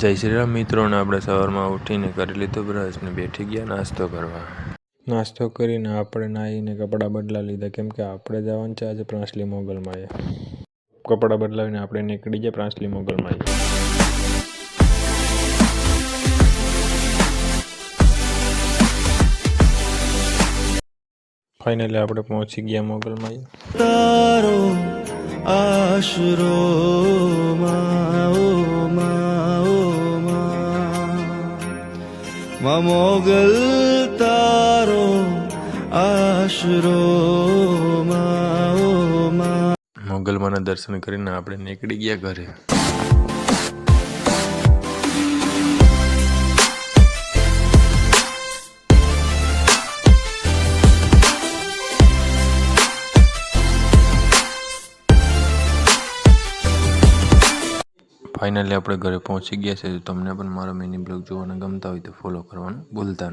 જય શ્રી રામ મિત્રોને આપણે સવારમાં ઉઠીને કરી લીધો બ્રશ ને બેઠી ગયા નાસ્તો કરવા। નાસ્તો કરીને આપણે નાહીને કપડાં બદલા લીધા કેમ કે આપણે જવાનું છે આજે પ્રાંસલી મોગલમાં। કપડાં બદલાવીને આપણે નીકળી ગયા પ્રાંસલી મોગલમાં। ફાઇનલી આપણે પહોંચી ગયા મોગલમાં। તારો આશરો માં મોગલ તારો આશરો મોગલમાંના દર્શન કરીને આપણે નીકળી ગયા ઘરે। ફાઇનલી આપણે ઘરે પહોંચી ગયા છે। તમને પણ મારો મિની બ્લોગ જોવાના ગમતા હોય તો ફોલો કરવાનું ભૂલતા નહીં।